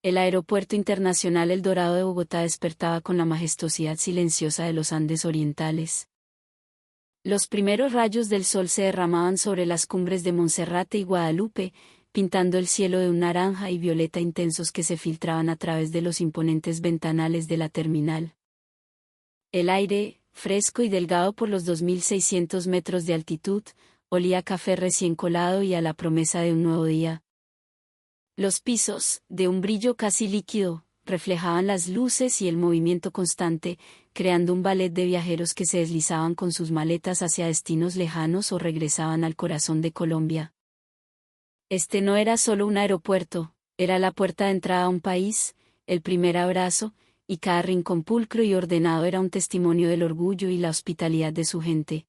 El Aeropuerto Internacional El Dorado de Bogotá despertaba con la majestuosidad silenciosa de los Andes orientales. Los primeros rayos del sol se derramaban sobre las cumbres de Monserrate y Guadalupe, pintando el cielo de un naranja y violeta intensos que se filtraban a través de los imponentes ventanales de la terminal. El aire, fresco y delgado por los 2.600 metros de altitud, olía a café recién colado y a la promesa de un nuevo día. Los pisos, de un brillo casi líquido, reflejaban las luces y el movimiento constante, creando un ballet de viajeros que se deslizaban con sus maletas hacia destinos lejanos o regresaban al corazón de Colombia. Este no era solo un aeropuerto, era la puerta de entrada a un país, el primer abrazo, y cada rincón pulcro y ordenado era un testimonio del orgullo y la hospitalidad de su gente.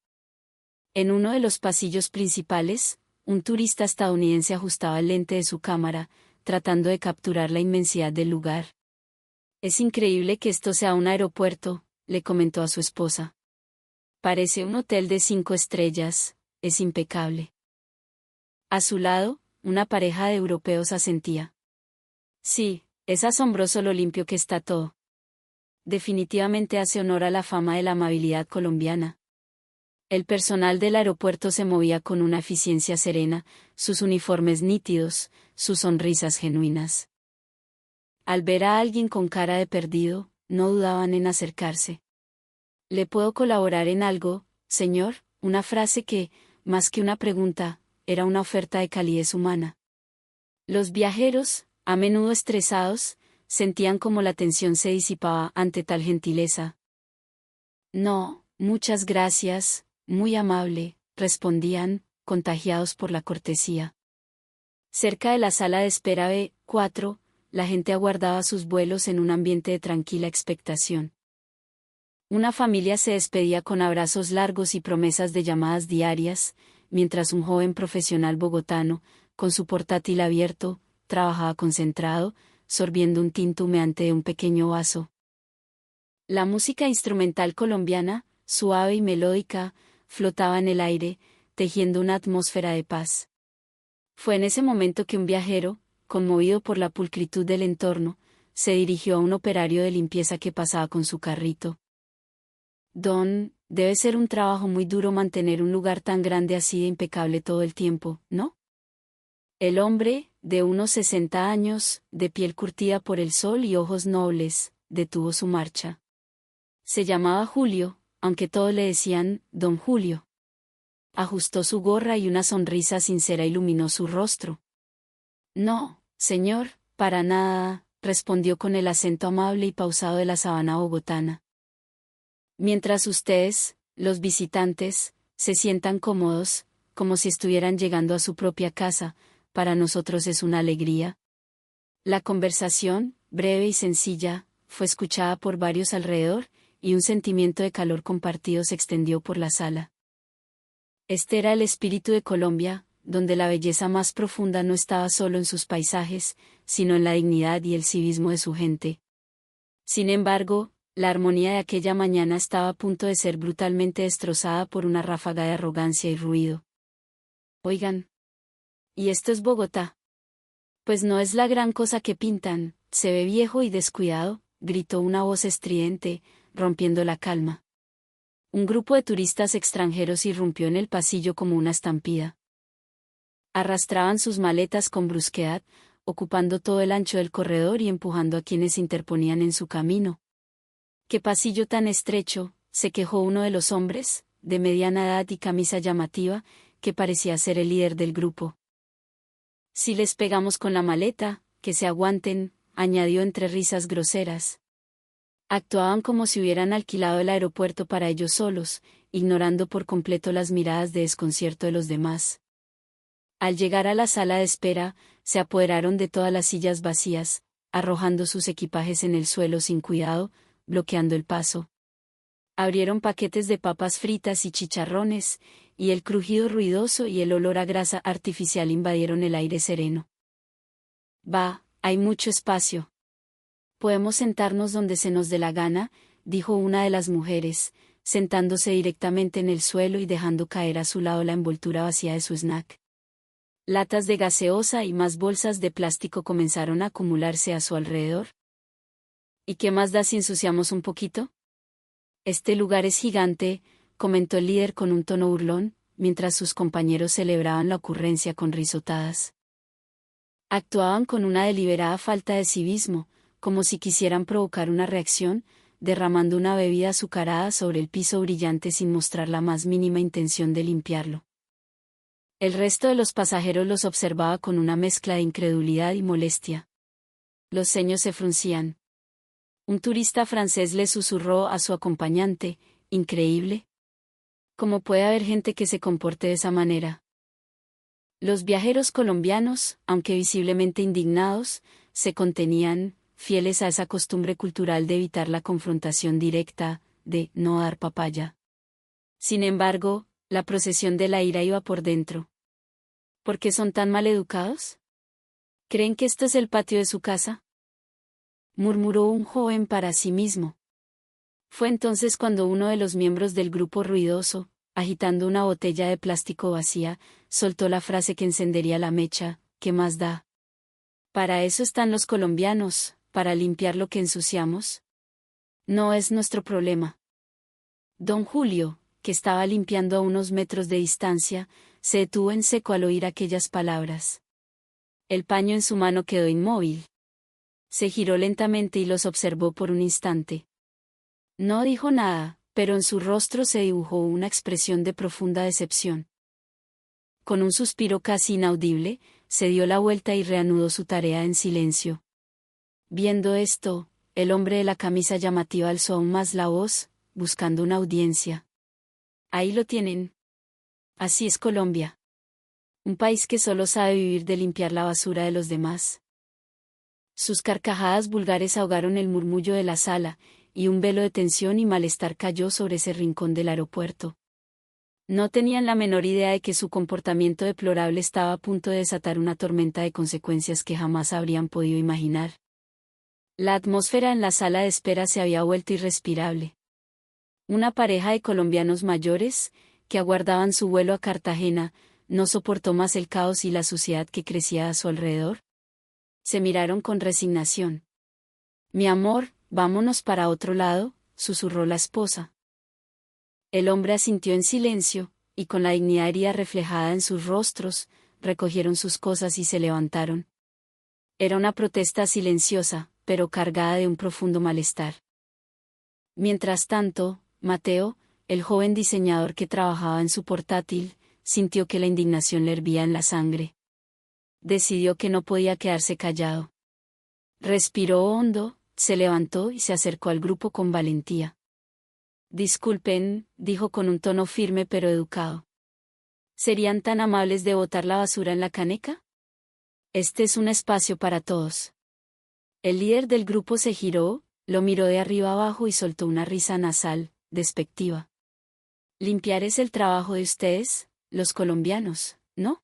En uno de los pasillos principales, un turista estadounidense ajustaba el lente de su cámara, tratando de capturar la inmensidad del lugar. «Es increíble que esto sea un aeropuerto», le comentó a su esposa. «Parece un hotel de 5 estrellas, es impecable». A su lado, una pareja de europeos asentía. «Sí, es asombroso lo limpio que está todo. Definitivamente hace honor a la fama de la amabilidad colombiana». El personal del aeropuerto se movía con una eficiencia serena, sus uniformes nítidos, sus sonrisas genuinas. Al ver a alguien con cara de perdido, no dudaban en acercarse. «¿Le puedo colaborar en algo, señor?», una frase que, más que una pregunta, era una oferta de calidez humana. Los viajeros, a menudo estresados, sentían como la tensión se disipaba ante tal gentileza. «No, muchas gracias, muy amable», respondían, contagiados por la cortesía. Cerca de la sala de espera B4, la gente aguardaba sus vuelos en un ambiente de tranquila expectación. Una familia se despedía con abrazos largos y promesas de llamadas diarias, mientras un joven profesional bogotano, con su portátil abierto, trabajaba concentrado, sorbiendo un tinto humeante de un pequeño vaso. La música instrumental colombiana, suave y melódica, flotaba en el aire, tejiendo una atmósfera de paz. Fue en ese momento que un viajero, conmovido por la pulcritud del entorno, se dirigió a un operario de limpieza que pasaba con su carrito. «Don, debe ser un trabajo muy duro mantener un lugar tan grande así de impecable todo el tiempo, ¿no?». El hombre, de unos 60 años, de piel curtida por el sol y ojos nobles, detuvo su marcha. Se llamaba Julio, aunque todos le decían «Don Julio». Ajustó su gorra y una sonrisa sincera iluminó su rostro. «No, señor, para nada», respondió con el acento amable y pausado de la sabana bogotana. «Mientras ustedes, los visitantes, se sientan cómodos, como si estuvieran llegando a su propia casa, para nosotros es una alegría». La conversación, breve y sencilla, fue escuchada por varios alrededor, y un sentimiento de calor compartido se extendió por la sala. Este era el espíritu de Colombia, donde la belleza más profunda no estaba solo en sus paisajes, sino en la dignidad y el civismo de su gente. Sin embargo, la armonía de aquella mañana estaba a punto de ser brutalmente destrozada por una ráfaga de arrogancia y ruido. «Oigan. ¿Y esto es Bogotá?». «Pues no es la gran cosa que pintan, se ve viejo y descuidado», gritó una voz estridente, rompiendo la calma. Un grupo de turistas extranjeros irrumpió en el pasillo como una estampida. Arrastraban sus maletas con brusquedad, ocupando todo el ancho del corredor y empujando a quienes se interponían en su camino. «¿Qué pasillo tan estrecho?», se quejó uno de los hombres, de mediana edad y camisa llamativa, que parecía ser el líder del grupo. «Si les pegamos con la maleta, que se aguanten», añadió entre risas groseras. Actuaban como si hubieran alquilado el aeropuerto para ellos solos, ignorando por completo las miradas de desconcierto de los demás. Al llegar a la sala de espera, se apoderaron de todas las sillas vacías, arrojando sus equipajes en el suelo sin cuidado, bloqueando el paso. Abrieron paquetes de papas fritas y chicharrones, y el crujido ruidoso y el olor a grasa artificial invadieron el aire sereno. «Va, hay mucho espacio. Podemos sentarnos donde se nos dé la gana», dijo una de las mujeres, sentándose directamente en el suelo y dejando caer a su lado la envoltura vacía de su snack. Latas de gaseosa y más bolsas de plástico comenzaron a acumularse a su alrededor. ¿Y qué más da si ensuciamos un poquito? Este lugar es gigante, comentó el líder con un tono burlón, mientras sus compañeros celebraban la ocurrencia con risotadas. Actuaban con una deliberada falta de civismo, como si quisieran provocar una reacción, derramando una bebida azucarada sobre el piso brillante sin mostrar la más mínima intención de limpiarlo. El resto de los pasajeros los observaba con una mezcla de incredulidad y molestia. Los ceños se fruncían. Un turista francés le susurró a su acompañante: «Increíble. ¿Cómo puede haber gente que se comporte de esa manera?». Los viajeros colombianos, aunque visiblemente indignados, se contenían, fieles a esa costumbre cultural de evitar la confrontación directa, de no dar papaya. Sin embargo, la procesión de la ira iba por dentro. ¿Por qué son tan mal educados? ¿Creen que esto es el patio de su casa?, murmuró un joven para sí mismo. Fue entonces cuando uno de los miembros del grupo ruidoso, agitando una botella de plástico vacía, soltó la frase que encendería la mecha: «¿Qué más da? Para eso están los colombianos, para limpiar lo que ensuciamos. No es nuestro problema». Don Julio, que estaba limpiando a unos metros de distancia, se detuvo en seco al oír aquellas palabras. El paño en su mano quedó inmóvil. Se giró lentamente y los observó por un instante. No dijo nada, pero en su rostro se dibujó una expresión de profunda decepción. Con un suspiro casi inaudible, se dio la vuelta y reanudó su tarea en silencio. Viendo esto, el hombre de la camisa llamativa alzó aún más la voz, buscando una audiencia. Ahí lo tienen. Así es Colombia. Un país que solo sabe vivir de limpiar la basura de los demás. Sus carcajadas vulgares ahogaron el murmullo de la sala, y un velo de tensión y malestar cayó sobre ese rincón del aeropuerto. No tenían la menor idea de que su comportamiento deplorable estaba a punto de desatar una tormenta de consecuencias que jamás habrían podido imaginar. La atmósfera en la sala de espera se había vuelto irrespirable. Una pareja de colombianos mayores, que aguardaban su vuelo a Cartagena, no soportó más el caos y la suciedad que crecía a su alrededor. Se miraron con resignación. «Mi amor, vámonos para otro lado», susurró la esposa. El hombre asintió en silencio, y con la dignidad herida reflejada en sus rostros, recogieron sus cosas y se levantaron. Era una protesta silenciosa, pero cargada de un profundo malestar. Mientras tanto, Mateo, el joven diseñador que trabajaba en su portátil, sintió que la indignación le hervía en la sangre. Decidió que no podía quedarse callado. Respiró hondo, se levantó y se acercó al grupo con valentía. «Disculpen», dijo con un tono firme pero educado. «¿Serían tan amables de botar la basura en la caneca? Este es un espacio para todos». El líder del grupo se giró, lo miró de arriba abajo y soltó una risa nasal, despectiva. «Limpiar es el trabajo de ustedes, los colombianos, ¿no?».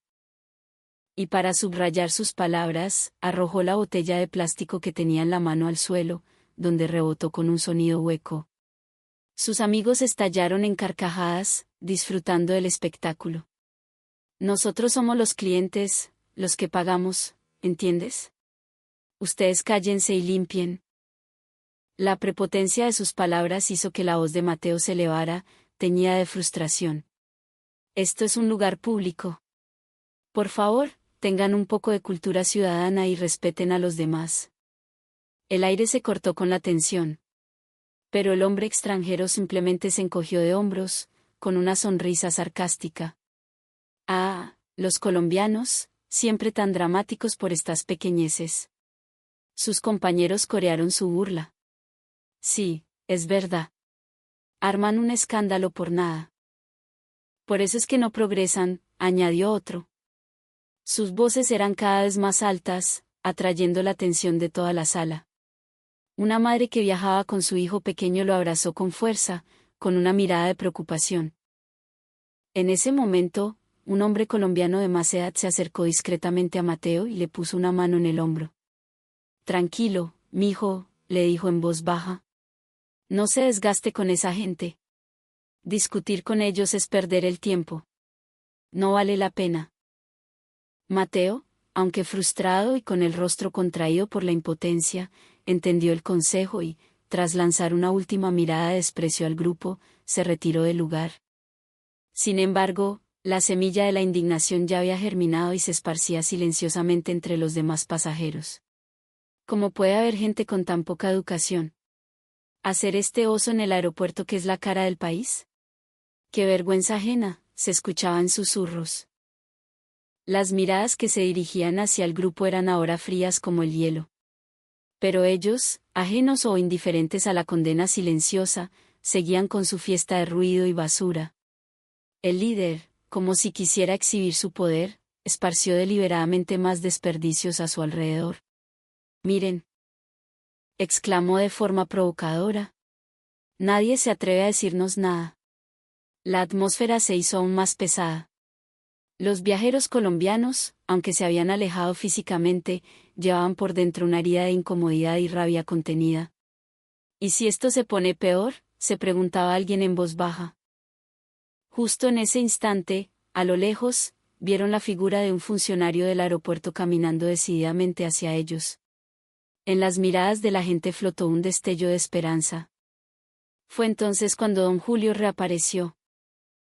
Y para subrayar sus palabras, arrojó la botella de plástico que tenía en la mano al suelo, donde rebotó con un sonido hueco. Sus amigos estallaron en carcajadas, disfrutando del espectáculo. «Nosotros somos los clientes, los que pagamos, ¿entiendes? Ustedes cállense y limpien». La prepotencia de sus palabras hizo que la voz de Mateo se elevara, teñida de frustración. «Esto es un lugar público. Por favor, tengan un poco de cultura ciudadana y respeten a los demás». El aire se cortó con la tensión. Pero el hombre extranjero simplemente se encogió de hombros, con una sonrisa sarcástica. «Ah, los colombianos, siempre tan dramáticos por estas pequeñeces». Sus compañeros corearon su burla. «Sí, es verdad. Arman un escándalo por nada. Por eso es que no progresan», añadió otro. Sus voces eran cada vez más altas, atrayendo la atención de toda la sala. Una madre que viajaba con su hijo pequeño lo abrazó con fuerza, con una mirada de preocupación. En ese momento, un hombre colombiano de más edad se acercó discretamente a Mateo y le puso una mano en el hombro. «Tranquilo, mijo», le dijo en voz baja. «No se desgaste con esa gente. Discutir con ellos es perder el tiempo. No vale la pena». Mateo, aunque frustrado y con el rostro contraído por la impotencia, entendió el consejo y, tras lanzar una última mirada de desprecio al grupo, se retiró del lugar. Sin embargo, la semilla de la indignación ya había germinado y se esparcía silenciosamente entre los demás pasajeros. ¿Cómo puede haber gente con tan poca educación? ¿Hacer este oso en el aeropuerto que es la cara del país? ¡Qué vergüenza ajena!, se escuchaban susurros. Las miradas que se dirigían hacia el grupo eran ahora frías como el hielo. Pero ellos, ajenos o indiferentes a la condena silenciosa, seguían con su fiesta de ruido y basura. El líder, como si quisiera exhibir su poder, esparció deliberadamente más desperdicios a su alrededor. «Miren», exclamó de forma provocadora. «Nadie se atreve a decirnos nada». La atmósfera se hizo aún más pesada. Los viajeros colombianos, aunque se habían alejado físicamente, llevaban por dentro una herida de incomodidad y rabia contenida. «¿Y si esto se pone peor?», se preguntaba alguien en voz baja. Justo en ese instante, a lo lejos, vieron la figura de un funcionario del aeropuerto caminando decididamente hacia ellos. En las miradas de la gente flotó un destello de esperanza. Fue entonces cuando don Julio reapareció.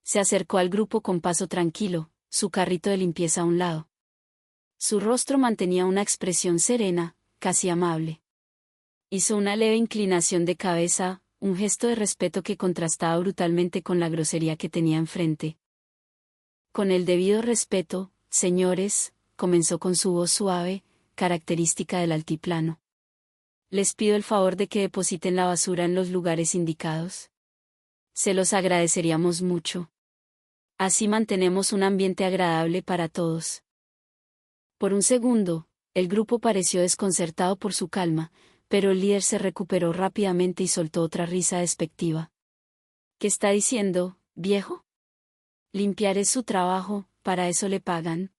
Se acercó al grupo con paso tranquilo, su carrito de limpieza a un lado. Su rostro mantenía una expresión serena, casi amable. Hizo una leve inclinación de cabeza, un gesto de respeto que contrastaba brutalmente con la grosería que tenía enfrente. «Con el debido respeto, señores», comenzó con su voz suave, característica del altiplano. «Les pido el favor de que depositen la basura en los lugares indicados. Se los agradeceríamos mucho. Así mantenemos un ambiente agradable para todos». Por un segundo, el grupo pareció desconcertado por su calma, pero el líder se recuperó rápidamente y soltó otra risa despectiva. «¿Qué está diciendo, viejo? Limpiar es su trabajo, para eso le pagan».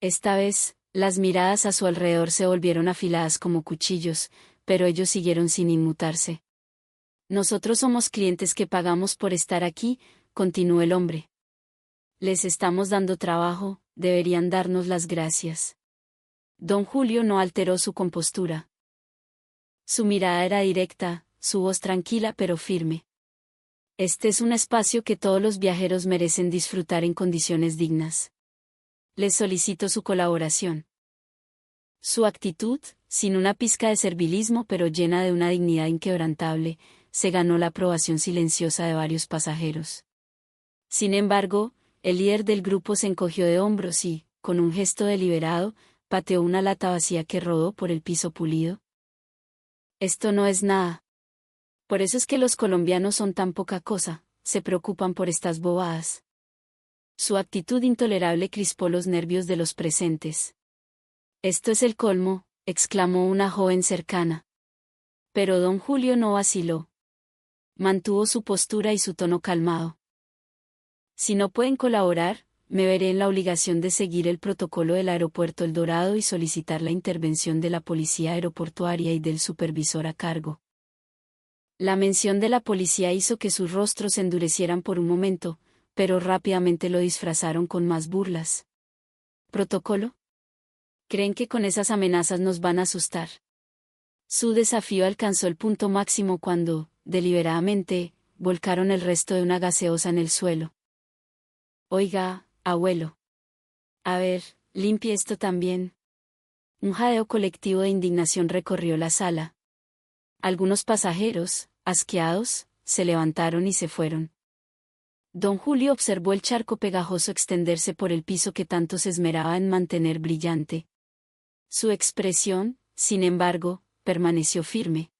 Esta vez, las miradas a su alrededor se volvieron afiladas como cuchillos, pero ellos siguieron sin inmutarse. «Nosotros somos clientes que pagamos por estar aquí», continuó el hombre. «Les estamos dando trabajo, deberían darnos las gracias». Don Julio no alteró su compostura. Su mirada era directa, su voz tranquila pero firme. «Este es un espacio que todos los viajeros merecen disfrutar en condiciones dignas. Les solicito su colaboración». Su actitud, sin una pizca de servilismo pero llena de una dignidad inquebrantable, se ganó la aprobación silenciosa de varios pasajeros. Sin embargo, el líder del grupo se encogió de hombros y, con un gesto deliberado, pateó una lata vacía que rodó por el piso pulido. «Esto no es nada. Por eso es que los colombianos son tan poca cosa, se preocupan por estas bobadas». Su actitud intolerable crispó los nervios de los presentes. «Esto es el colmo», exclamó una joven cercana. Pero don Julio no vaciló. Mantuvo su postura y su tono calmado. «Si no pueden colaborar, me veré en la obligación de seguir el protocolo del aeropuerto El Dorado y solicitar la intervención de la policía aeroportuaria y del supervisor a cargo». La mención de la policía hizo que sus rostros se endurecieran por un momento, pero rápidamente lo disfrazaron con más burlas. «¿Protocolo? ¿Creen que con esas amenazas nos van a asustar?». Su desafío alcanzó el punto máximo cuando, deliberadamente, volcaron el resto de una gaseosa en el suelo. «Oiga, abuelo. A ver, limpie esto también». Un jadeo colectivo de indignación recorrió la sala. Algunos pasajeros, asqueados, se levantaron y se fueron. Don Julio observó el charco pegajoso extenderse por el piso que tanto se esmeraba en mantener brillante. Su expresión, sin embargo, permaneció firme.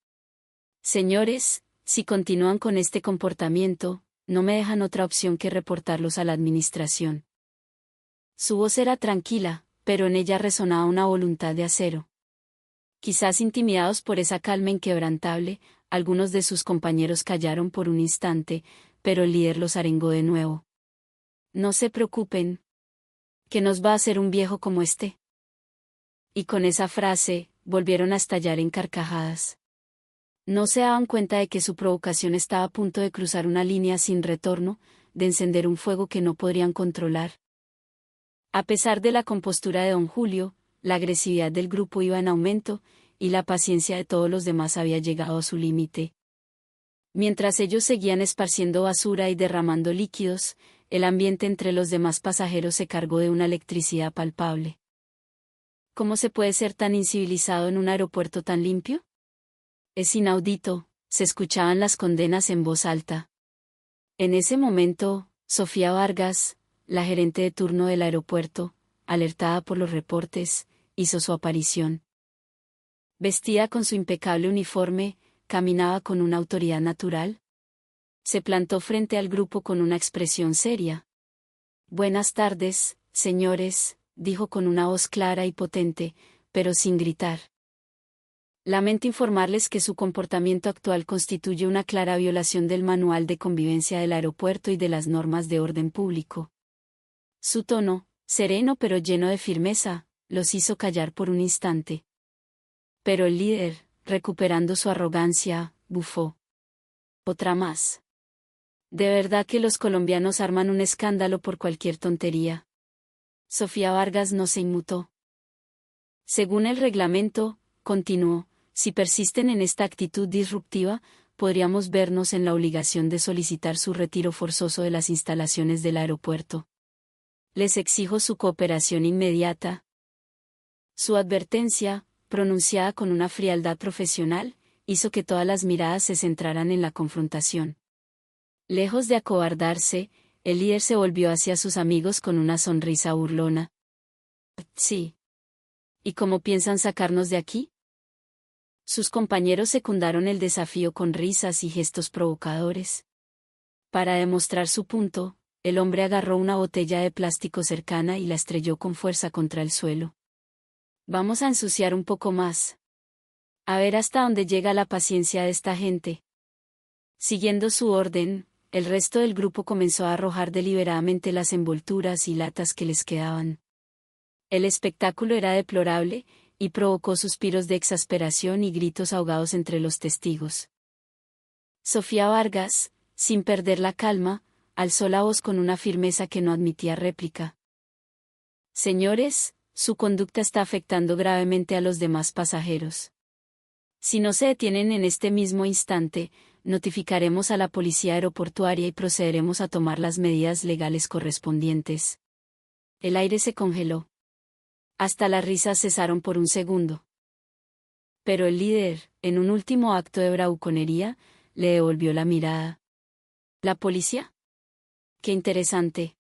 «Señores, si continúan con este comportamiento, no me dejan otra opción que reportarlos a la administración». Su voz era tranquila, pero en ella resonaba una voluntad de acero. Quizás intimidados por esa calma inquebrantable, algunos de sus compañeros callaron por un instante, pero el líder los arengó de nuevo. «No se preocupen. ¿Qué nos va a hacer un viejo como este?». Y con esa frase, volvieron a estallar en carcajadas. No se daban cuenta de que su provocación estaba a punto de cruzar una línea sin retorno, de encender un fuego que no podrían controlar. A pesar de la compostura de don Julio, la agresividad del grupo iba en aumento, y la paciencia de todos los demás había llegado a su límite. Mientras ellos seguían esparciendo basura y derramando líquidos, el ambiente entre los demás pasajeros se cargó de una electricidad palpable. ¿Cómo se puede ser tan incivilizado en un aeropuerto tan limpio? Es inaudito, se escuchaban las condenas en voz alta. En ese momento, Sofía Vargas, la gerente de turno del aeropuerto, alertada por los reportes, hizo su aparición. Vestida con su impecable uniforme, caminaba con una autoridad natural. Se plantó frente al grupo con una expresión seria. «Buenas tardes, señores», dijo con una voz clara y potente, pero sin gritar. «Lamento informarles que su comportamiento actual constituye una clara violación del manual de convivencia del aeropuerto y de las normas de orden público». Su tono, sereno pero lleno de firmeza, los hizo callar por un instante. Pero el líder, recuperando su arrogancia, bufó. «Otra más. De verdad que los colombianos arman un escándalo por cualquier tontería». Sofía Vargas no se inmutó. «Según el reglamento», continuó, «si persisten en esta actitud disruptiva, podríamos vernos en la obligación de solicitar su retiro forzoso de las instalaciones del aeropuerto. Les exijo su cooperación inmediata». Su advertencia, pronunciada con una frialdad profesional, hizo que todas las miradas se centraran en la confrontación. Lejos de acobardarse, el líder se volvió hacia sus amigos con una sonrisa burlona. «Sí. ¿Y cómo piensan sacarnos de aquí?». Sus compañeros secundaron el desafío con risas y gestos provocadores. Para demostrar su punto, el hombre agarró una botella de plástico cercana y la estrelló con fuerza contra el suelo. «Vamos a ensuciar un poco más. A ver hasta dónde llega la paciencia de esta gente». Siguiendo su orden, el resto del grupo comenzó a arrojar deliberadamente las envolturas y latas que les quedaban. El espectáculo era deplorable, y provocó suspiros de exasperación y gritos ahogados entre los testigos. Sofía Vargas, sin perder la calma, alzó la voz con una firmeza que no admitía réplica. «Señores, su conducta está afectando gravemente a los demás pasajeros. Si no se detienen en este mismo instante, notificaremos a la policía aeroportuaria y procederemos a tomar las medidas legales correspondientes». El aire se congeló. Hasta las risas cesaron por un segundo. Pero el líder, en un último acto de bravuconería, le devolvió la mirada. «¿La policía? Qué interesante.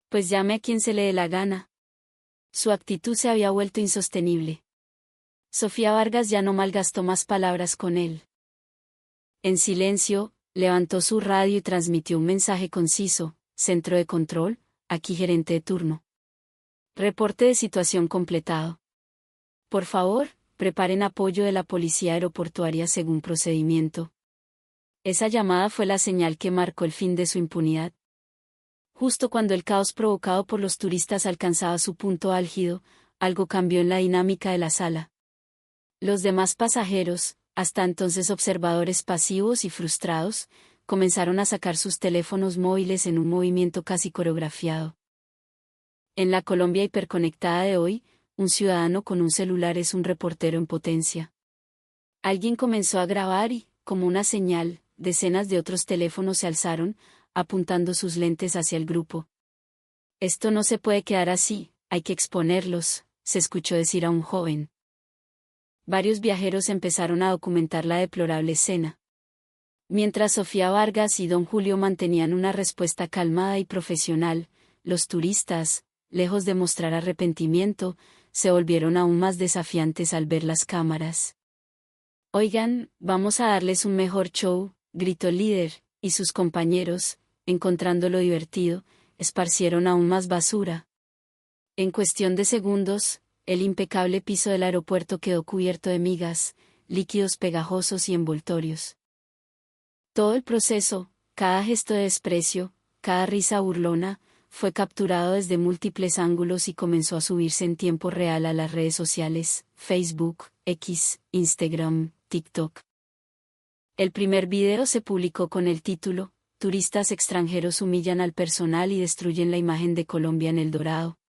Pues llame a quien se le dé la gana». Su actitud se había vuelto insostenible. Sofía Vargas ya no malgastó más palabras con él. En silencio, levantó su radio y transmitió un mensaje conciso: «Centro de control, aquí gerente de turno. Reporte de situación completado. Por favor, preparen apoyo de la policía aeroportuaria según procedimiento». Esa llamada fue la señal que marcó el fin de su impunidad. Justo cuando el caos provocado por los turistas alcanzaba su punto álgido, algo cambió en la dinámica de la sala. Los demás pasajeros, hasta entonces observadores pasivos y frustrados, comenzaron a sacar sus teléfonos móviles en un movimiento casi coreografiado. En la Colombia hiperconectada de hoy, un ciudadano con un celular es un reportero en potencia. Alguien comenzó a grabar y, como una señal, decenas de otros teléfonos se alzaron, apuntando sus lentes hacia el grupo. «Esto no se puede quedar así, hay que exponerlos», se escuchó decir a un joven. Varios viajeros empezaron a documentar la deplorable escena. Mientras Sofía Vargas y don Julio mantenían una respuesta calmada y profesional, los turistas, lejos de mostrar arrepentimiento, se volvieron aún más desafiantes al ver las cámaras. «Oigan, vamos a darles un mejor show», gritó el líder, y sus compañeros, encontrándolo divertido, esparcieron aún más basura. En cuestión de segundos, el impecable piso del aeropuerto quedó cubierto de migas, líquidos pegajosos y envoltorios. Todo el proceso, cada gesto de desprecio, cada risa burlona, fue capturado desde múltiples ángulos y comenzó a subirse en tiempo real a las redes sociales, Facebook, X, Instagram, TikTok. El primer video se publicó con el título: «Turistas extranjeros humillan al personal y destruyen la imagen de Colombia en El Dorado».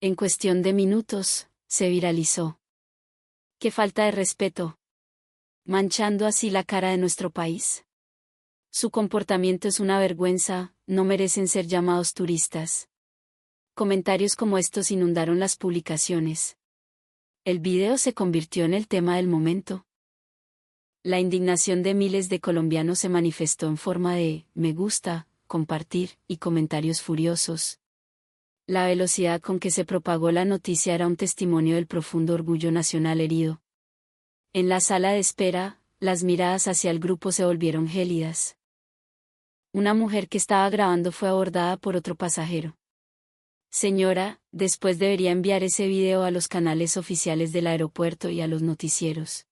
En cuestión de minutos, se viralizó. ¡Qué falta de respeto! Manchando así la cara de nuestro país. Su comportamiento es una vergüenza, no merecen ser llamados turistas. Comentarios como estos inundaron las publicaciones. El video se convirtió en el tema del momento. La indignación de miles de colombianos se manifestó en forma de me gusta, compartir y comentarios furiosos. La velocidad con que se propagó la noticia era un testimonio del profundo orgullo nacional herido. En la sala de espera, las miradas hacia el grupo se volvieron gélidas. Una mujer que estaba grabando fue abordada por otro pasajero. Señora, después debería enviar ese video a los canales oficiales del aeropuerto y a los noticieros.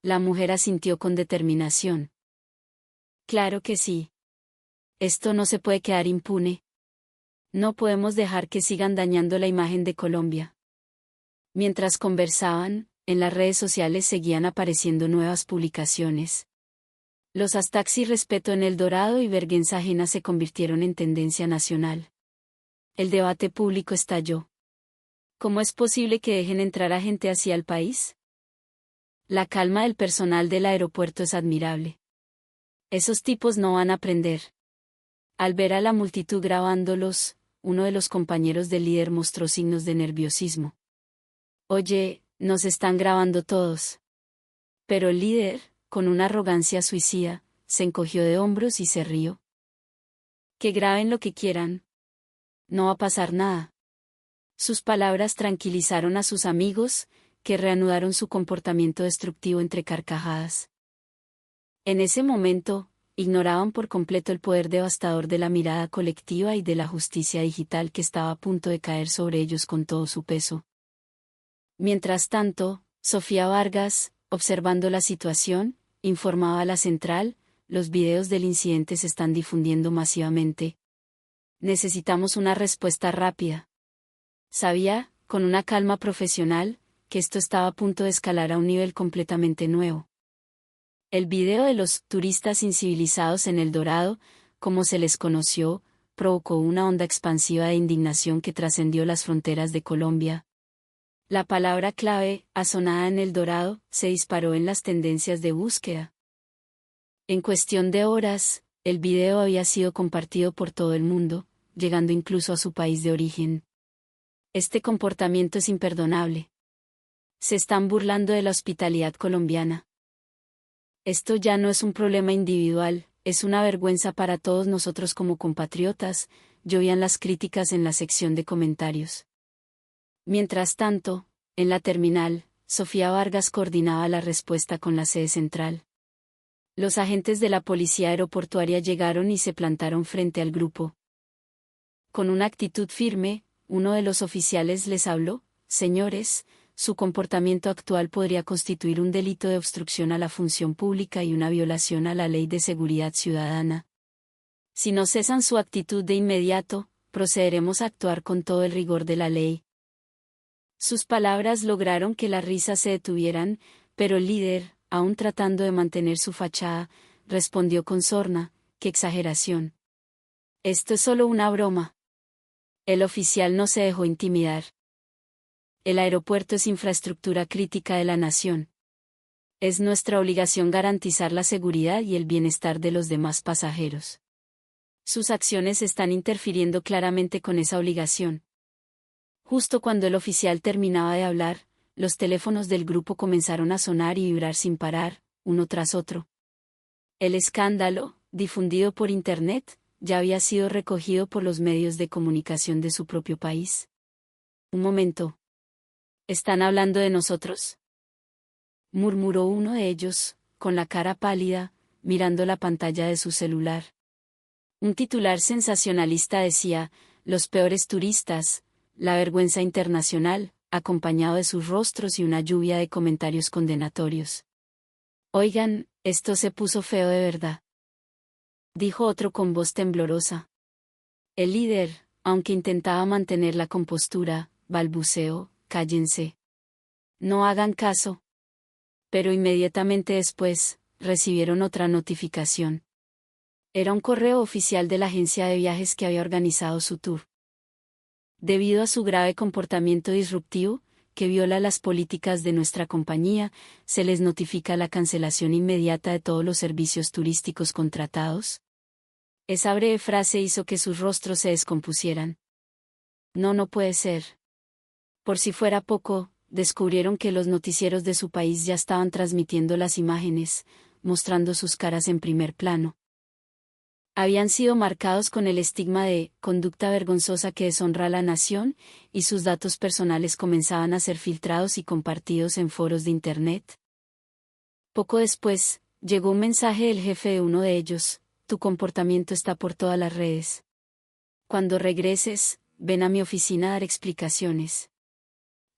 La mujer asintió con determinación. Claro que sí. Esto no se puede quedar impune. No podemos dejar que sigan dañando la imagen de Colombia. Mientras conversaban, en las redes sociales seguían apareciendo nuevas publicaciones. Los hashtags irrespeto en El Dorado y vergüenza ajena se convirtieron en tendencia nacional. El debate público estalló. ¿Cómo es posible que dejen entrar a gente así al país? La calma del personal del aeropuerto es admirable. Esos tipos no van a aprender. Al ver a la multitud grabándolos, uno de los compañeros del líder mostró signos de nerviosismo. Oye, nos están grabando todos. Pero el líder, con una arrogancia suicida, se encogió de hombros y se rió. Que graben lo que quieran. No va a pasar nada. Sus palabras tranquilizaron a sus amigos, que reanudaron su comportamiento destructivo entre carcajadas. En ese momento, ignoraban por completo el poder devastador de la mirada colectiva y de la justicia digital que estaba a punto de caer sobre ellos con todo su peso. Mientras tanto, Sofía Vargas, observando la situación, informaba a la central, los videos del incidente se están difundiendo masivamente. Necesitamos una respuesta rápida. Sabía, con una calma profesional, que esto estaba a punto de escalar a un nivel completamente nuevo. El video de los turistas incivilizados en El Dorado, como se les conoció, provocó una onda expansiva de indignación que trascendió las fronteras de Colombia. La palabra clave, asonada en El Dorado, se disparó en las tendencias de búsqueda. En cuestión de horas, el video había sido compartido por todo el mundo, llegando incluso a su país de origen. Este comportamiento es imperdonable. Se están burlando de la hospitalidad colombiana. Esto ya no es un problema individual, es una vergüenza para todos nosotros como compatriotas, llovían las críticas en la sección de comentarios. Mientras tanto, en la terminal, Sofía Vargas coordinaba la respuesta con la sede central. Los agentes de la policía aeroportuaria llegaron y se plantaron frente al grupo. Con una actitud firme, uno de los oficiales les habló: señores, su comportamiento actual podría constituir un delito de obstrucción a la función pública y una violación a la Ley de Seguridad Ciudadana. Si no cesan su actitud de inmediato, procederemos a actuar con todo el rigor de la ley. Sus palabras lograron que las risas se detuvieran, pero el líder, aún tratando de mantener su fachada, respondió con sorna: ¡qué exageración! Esto es solo una broma. El oficial no se dejó intimidar. El aeropuerto es infraestructura crítica de la nación. Es nuestra obligación garantizar la seguridad y el bienestar de los demás pasajeros. Sus acciones están interfiriendo claramente con esa obligación. Justo cuando el oficial terminaba de hablar, los teléfonos del grupo comenzaron a sonar y vibrar sin parar, uno tras otro. El escándalo, difundido por Internet, ya había sido recogido por los medios de comunicación de su propio país. Un momento. ¿Están hablando de nosotros?, murmuró uno de ellos, con la cara pálida, mirando la pantalla de su celular. Un titular sensacionalista decía: los peores turistas, la vergüenza internacional, acompañado de sus rostros y una lluvia de comentarios condenatorios. Oigan, esto se puso feo de verdad, dijo otro con voz temblorosa. El líder, aunque intentaba mantener la compostura, balbuceó: cállense. No hagan caso. Pero inmediatamente después, recibieron otra notificación. Era un correo oficial de la agencia de viajes que había organizado su tour. Debido a su grave comportamiento disruptivo, que viola las políticas de nuestra compañía, se les notifica la cancelación inmediata de todos los servicios turísticos contratados. Esa breve frase hizo que sus rostros se descompusieran. No, no puede ser. Por si fuera poco, descubrieron que los noticieros de su país ya estaban transmitiendo las imágenes, mostrando sus caras en primer plano. Habían sido marcados con el estigma de conducta vergonzosa que deshonra a la nación, y sus datos personales comenzaban a ser filtrados y compartidos en foros de Internet. Poco después, llegó un mensaje del jefe de uno de ellos: tu comportamiento está por todas las redes. Cuando regreses, ven a mi oficina a dar explicaciones.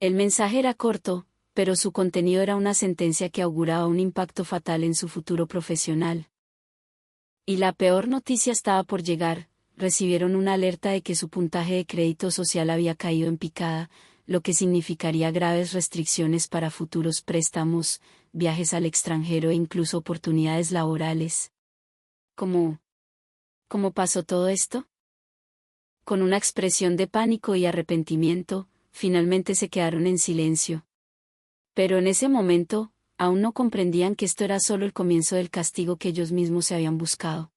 El mensaje era corto, pero su contenido era una sentencia que auguraba un impacto fatal en su futuro profesional. Y la peor noticia estaba por llegar: recibieron una alerta de que su puntaje de crédito social había caído en picada, lo que significaría graves restricciones para futuros préstamos, viajes al extranjero e incluso oportunidades laborales. ¿Cómo pasó todo esto? Con una expresión de pánico y arrepentimiento, finalmente se quedaron en silencio. Pero en ese momento, aún no comprendían que esto era solo el comienzo del castigo que ellos mismos se habían buscado.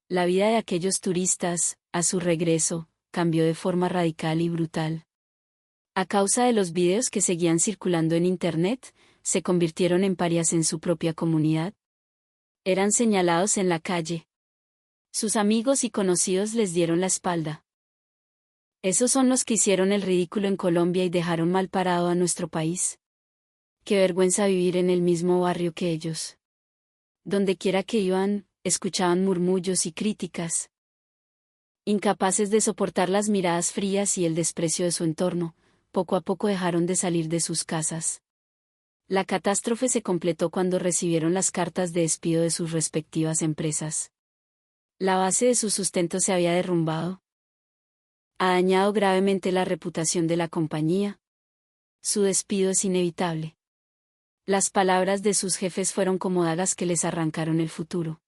La vida de aquellos turistas, a su regreso, cambió de forma radical y brutal. A causa de los videos que seguían circulando en Internet, se convirtieron en parias en su propia comunidad. Eran señalados en la calle. Sus amigos y conocidos les dieron la espalda. Esos son los que hicieron el ridículo en Colombia y dejaron mal parado a nuestro país. Qué vergüenza vivir en el mismo barrio que ellos. Dondequiera que iban, escuchaban murmullos y críticas. Incapaces de soportar las miradas frías y el desprecio de su entorno, poco a poco dejaron de salir de sus casas. La catástrofe se completó cuando recibieron las cartas de despido de sus respectivas empresas. La base de su sustento se había derrumbado. Ha dañado gravemente la reputación de la compañía. Su despido es inevitable. Las palabras de sus jefes fueron como dagas que les arrancaron el futuro.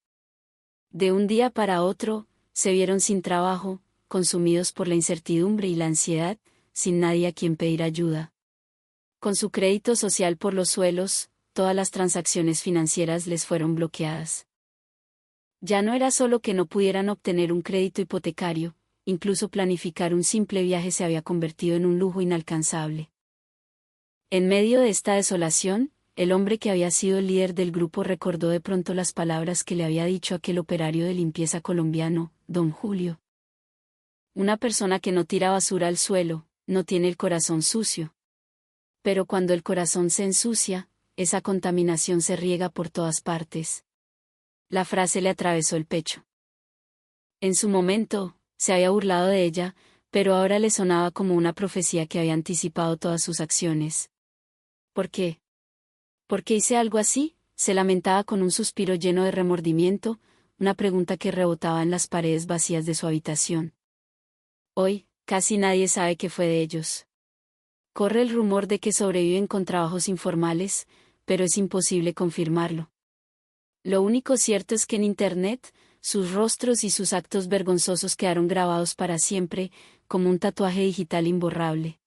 De un día para otro, se vieron sin trabajo, consumidos por la incertidumbre y la ansiedad, sin nadie a quien pedir ayuda. Con su crédito social por los suelos, todas las transacciones financieras les fueron bloqueadas. Ya no era solo que no pudieran obtener un crédito hipotecario, incluso planificar un simple viaje se había convertido en un lujo inalcanzable. En medio de esta desolación, el hombre que había sido el líder del grupo recordó de pronto las palabras que le había dicho aquel operario de limpieza colombiano, don Julio. Una persona que no tira basura al suelo, no tiene el corazón sucio. Pero cuando el corazón se ensucia, esa contaminación se riega por todas partes. La frase le atravesó el pecho. En su momento, se había burlado de ella, pero ahora le sonaba como una profecía que había anticipado todas sus acciones. ¿Por qué? ¿Por qué hice algo así?, se lamentaba con un suspiro lleno de remordimiento, una pregunta que rebotaba en las paredes vacías de su habitación. Hoy, casi nadie sabe qué fue de ellos. Corre el rumor de que sobreviven con trabajos informales, pero es imposible confirmarlo. Lo único cierto es que en Internet, sus rostros y sus actos vergonzosos quedaron grabados para siempre, como un tatuaje digital imborrable.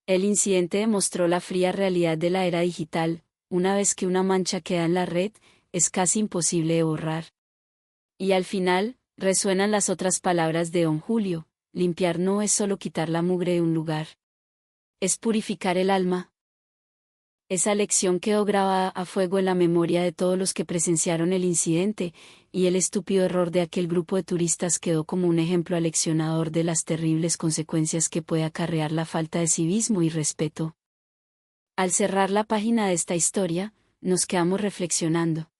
El incidente demostró la fría realidad de la era digital: una vez que una mancha queda en la red, es casi imposible de borrar. Y al final, resuenan las otras palabras de don Julio: limpiar no es solo quitar la mugre de un lugar. Es purificar el alma. Esa lección quedó grabada a fuego en la memoria de todos los que presenciaron el incidente, y el estúpido error de aquel grupo de turistas quedó como un ejemplo aleccionador de las terribles consecuencias que puede acarrear la falta de civismo y respeto. Al cerrar la página de esta historia, nos quedamos reflexionando.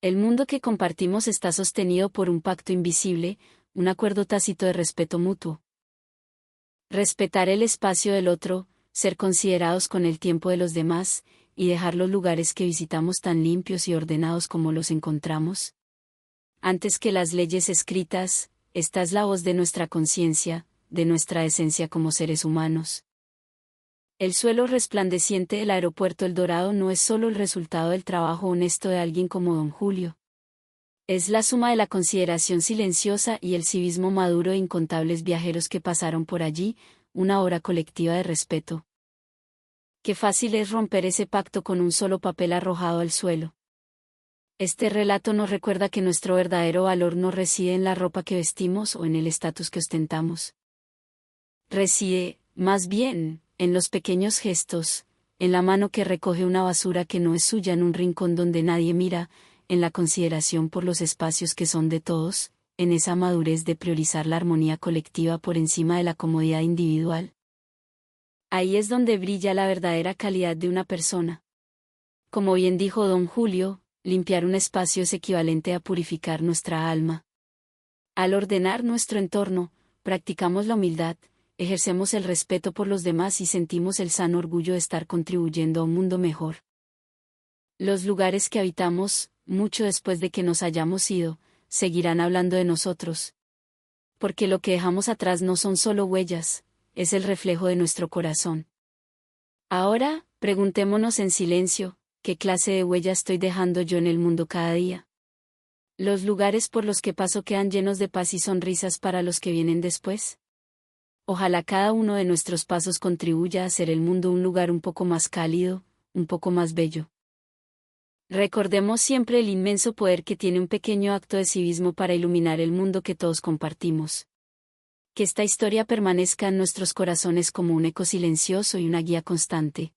El mundo que compartimos está sostenido por un pacto invisible, un acuerdo tácito de respeto mutuo. Respetar el espacio del otro, ser considerados con el tiempo de los demás, y dejar los lugares que visitamos tan limpios y ordenados como los encontramos. Antes que las leyes escritas, esta es la voz de nuestra conciencia, de nuestra esencia como seres humanos. El suelo resplandeciente del aeropuerto El Dorado no es solo el resultado del trabajo honesto de alguien como don Julio. Es la suma de la consideración silenciosa y el civismo maduro de incontables viajeros que pasaron por allí, una obra colectiva de respeto. Qué fácil es romper ese pacto con un solo papel arrojado al suelo. Este relato nos recuerda que nuestro verdadero valor no reside en la ropa que vestimos o en el estatus que ostentamos. Reside, más bien, en los pequeños gestos, en la mano que recoge una basura que no es suya en un rincón donde nadie mira, en la consideración por los espacios que son de todos, en esa madurez de priorizar la armonía colectiva por encima de la comodidad individual. Ahí es donde brilla la verdadera calidad de una persona. Como bien dijo don Julio, limpiar un espacio es equivalente a purificar nuestra alma. Al ordenar nuestro entorno, practicamos la humildad, ejercemos el respeto por los demás y sentimos el sano orgullo de estar contribuyendo a un mundo mejor. Los lugares que habitamos, mucho después de que nos hayamos ido, seguirán hablando de nosotros. Porque lo que dejamos atrás no son solo huellas, es el reflejo de nuestro corazón. Ahora, preguntémonos en silencio, ¿qué clase de huella estoy dejando yo en el mundo cada día? ¿Los lugares por los que paso quedan llenos de paz y sonrisas para los que vienen después? Ojalá cada uno de nuestros pasos contribuya a hacer el mundo un lugar un poco más cálido, un poco más bello. Recordemos siempre el inmenso poder que tiene un pequeño acto de civismo para iluminar el mundo que todos compartimos. Que esta historia permanezca en nuestros corazones como un eco silencioso y una guía constante.